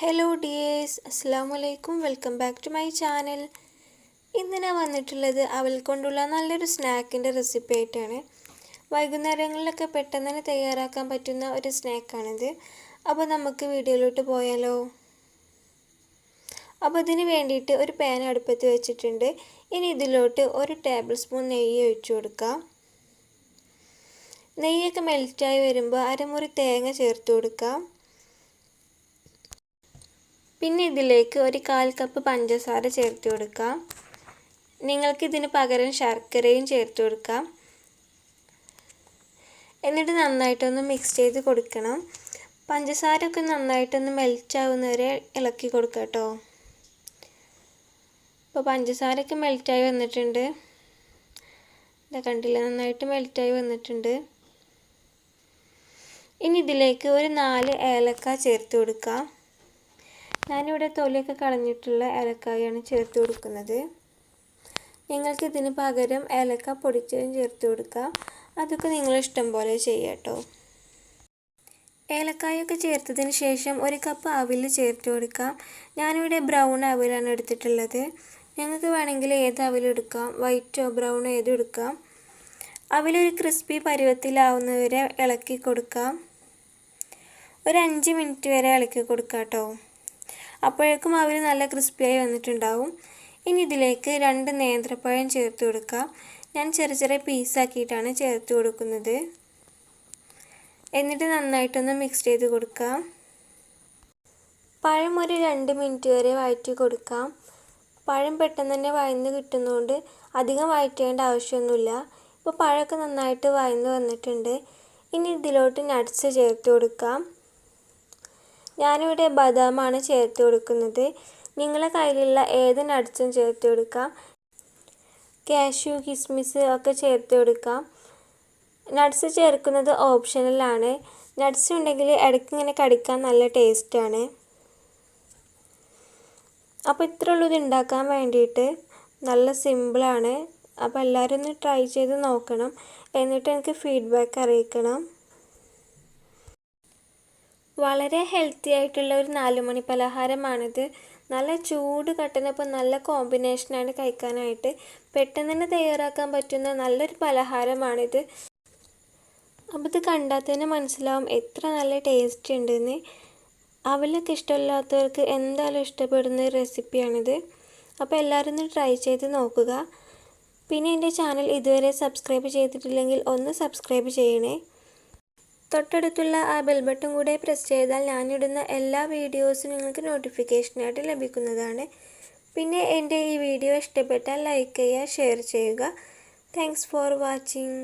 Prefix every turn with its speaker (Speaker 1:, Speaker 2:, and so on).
Speaker 1: Hello dears, അസ്സാം വലൈക്കും. Welcome back to my channel. ഇന്ന് ഞാൻ വന്നിട്ടുള്ളത് അവൽ കൊണ്ടുള്ള നല്ലൊരു സ്നാക്കിൻ്റെ റെസിപ്പി ആയിട്ടാണ്. വൈകുന്നേരങ്ങളിലൊക്കെ പെട്ടെന്ന് തന്നെ തയ്യാറാക്കാൻ പറ്റുന്ന ഒരു സ്നാക്കാണിത്. അപ്പോൾ നമുക്ക് വീഡിയോയിലോട്ട് പോയാലോ. അപ്പോൾ ഇതിന് വേണ്ടിയിട്ട് ഒരു പാൻ അടുപ്പത്ത് വെച്ചിട്ടുണ്ട്. ഇനി ഇതിലോട്ട് 1 ടേബിൾ സ്പൂൺ നെയ്യ് ഒഴിച്ചു കൊടുക്കാം. നെയ്യൊക്കെ മെൽറ്റായി വരുമ്പോൾ അരമുറി തേങ്ങ ചേർത്ത് കൊടുക്കാം. പിന്നെ ഇതിലേക്ക് 1/4 കപ്പ് പഞ്ചസാര ചേർത്ത് കൊടുക്കാം. നിങ്ങൾക്കിതിന് പകരം ശർക്കരയും ചേർത്ത് കൊടുക്കാം. എന്നിട്ട് നന്നായിട്ടൊന്ന് മിക്സ് ചെയ്ത് കൊടുക്കണം. പഞ്ചസാരയൊക്കെ നന്നായിട്ടൊന്ന് മെൽറ്റ് ആവുന്നവരെ ഇളക്കി കൊടുക്കാം കേട്ടോ. ഇപ്പോൾ പഞ്ചസാരയൊക്കെ മെൽറ്റായി വന്നിട്ടുണ്ട്. ഇതാ കണ്ടില്ല, നന്നായിട്ട് മെൽറ്റായി വന്നിട്ടുണ്ട്. ഇനി ഇതിലേക്ക് 4 ഏലക്ക ചേർത്ത് കൊടുക്കാം. ഞാനിവിടെ തൊലിയൊക്കെ കളഞ്ഞിട്ടുള്ള ഏലക്കായാണ് ചേർത്ത് കൊടുക്കുന്നത്. നിങ്ങൾക്ക് ഇതിന് പകരം ഏലക്ക പൊടിച്ചതും ചേർത്ത് കൊടുക്കാം. അതൊക്കെ നിങ്ങളിഷ്ടം പോലെ ചെയ്യാം കേട്ടോ. ഏലക്കായൊക്കെ ചേർത്തതിന് ശേഷം 1 കപ്പ് അവിൽ ചേർത്ത് കൊടുക്കാം. ഞാനിവിടെ ബ്രൗൺ അവിലാണ് എടുത്തിട്ടുള്ളത്. നിങ്ങൾക്ക് വേണമെങ്കിൽ ഏത് അവിലെടുക്കാം, വൈറ്റോ ബ്രൗണോ ഏതും എടുക്കാം. അവിലൊരു ക്രിസ്പി പരുവത്തിലാവുന്നവരെ ഇളക്കി കൊടുക്കാം. ഒരു 5 മിനിറ്റ് വരെ ഇളക്കി കൊടുക്കാം കേട്ടോ. അപ്പോഴേക്കും അവിൽ നല്ല ക്രിസ്പിയായി വന്നിട്ടുണ്ടാവും. ഇനി ഇതിലേക്ക് 2 നേന്ത്രപ്പഴം ചേർത്ത് കൊടുക്കാം. ഞാൻ ചെറിയ ചെറിയ പീസാക്കിയിട്ടാണ് ചേർത്ത് കൊടുക്കുന്നത്. എന്നിട്ട് നന്നായിട്ടൊന്ന് മിക്സ് ചെയ്ത് കൊടുക്കാം. പഴം ഒരു 2 മിനിറ്റ് വരെ വഴറ്റി കൊടുക്കാം. പഴം പെട്ടെന്ന് തന്നെ വഴന്ന് കിട്ടുന്നതുകൊണ്ട് അധികം വഴറ്റേണ്ട ആവശ്യമൊന്നുമില്ല. ഇപ്പോൾ പഴമൊക്കെ നന്നായിട്ട് വഴന്ന് വന്നിട്ടുണ്ട്. ഇനി ഇതിലോട്ട് നട്ട്സ് ചേർത്ത് കൊടുക്കാം. ഞാനിവിടെ ബദാമാണ് ചേർത്ത് കൊടുക്കുന്നത്. നിങ്ങളുടെ കയ്യിലുള്ള ഏത് നട്ട്സും ചേർത്ത് കൊടുക്കാം. കാഷ്യൂ, കിസ്മിസ് ഒക്കെ ചേർത്ത് കൊടുക്കാം. നട്ട്സ് ചേർക്കുന്നത് ഓപ്ഷണലാണ്. നട്ട്സ് ഉണ്ടെങ്കിൽ ഇടയ്ക്ക് ഇങ്ങനെ കടിക്കാൻ നല്ല ടേസ്റ്റാണ്. അപ്പോൾ ഇത്ര ഉള്ളൂ ഇത് ഉണ്ടാക്കാൻ വേണ്ടിയിട്ട്. നല്ല സിമ്പിളാണ്. അപ്പോൾ എല്ലാവരും ഒന്ന് ട്രൈ ചെയ്ത് നോക്കണം. എന്നിട്ട് എനിക്ക് ഫീഡ്ബാക്ക് അറിയിക്കണം. വളരെ ഹെൽത്തി ആയിട്ടുള്ള ഒരു 4 മണി പലഹാരമാണിത്. നല്ല ചൂട് കട്ടനപ്പം നല്ല കോമ്പിനേഷനാണ് കഴിക്കാനായിട്ട്. പെട്ടെന്ന് തന്നെ തയ്യാറാക്കാൻ പറ്റുന്ന നല്ലൊരു പലഹാരമാണിത്. അപ്പോൾ ഇത് കണ്ടാൽ തന്നെ മനസ്സിലാവും എത്ര നല്ല ടേസ്റ്റ് ഉണ്ടെന്ന്. അവലൊക്കെ ഇഷ്ടമില്ലാത്തവർക്ക് എന്തായാലും ഇഷ്ടപ്പെടുന്ന റെസിപ്പിയാണിത്. അപ്പോൾ എല്ലാവരും ഒന്ന് ട്രൈ ചെയ്ത് നോക്കുക. പിന്നെ എൻ്റെ ചാനൽ ഇതുവരെ സബ്സ്ക്രൈബ് ചെയ്തിട്ടില്ലെങ്കിൽ ഒന്ന് സബ്സ്ക്രൈബ് ചെയ്യണേ. തൊട്ടടുത്തുള്ള ആ ബെൽ ബട്ടൺ കൂടെ പ്രസ് ചെയ്താൽ ഞാനിടുന്ന എല്ലാ വീഡിയോസും നിങ്ങൾക്ക് നോട്ടിഫിക്കേഷനായിട്ട് ലഭിക്കുന്നതാണ്. പിന്നെ എൻ്റെ ഈ വീഡിയോ ഇഷ്ടപ്പെട്ടാൽ ലൈക്ക് ചെയ്യുക, ഷെയർ ചെയ്യുക. Thanks for watching.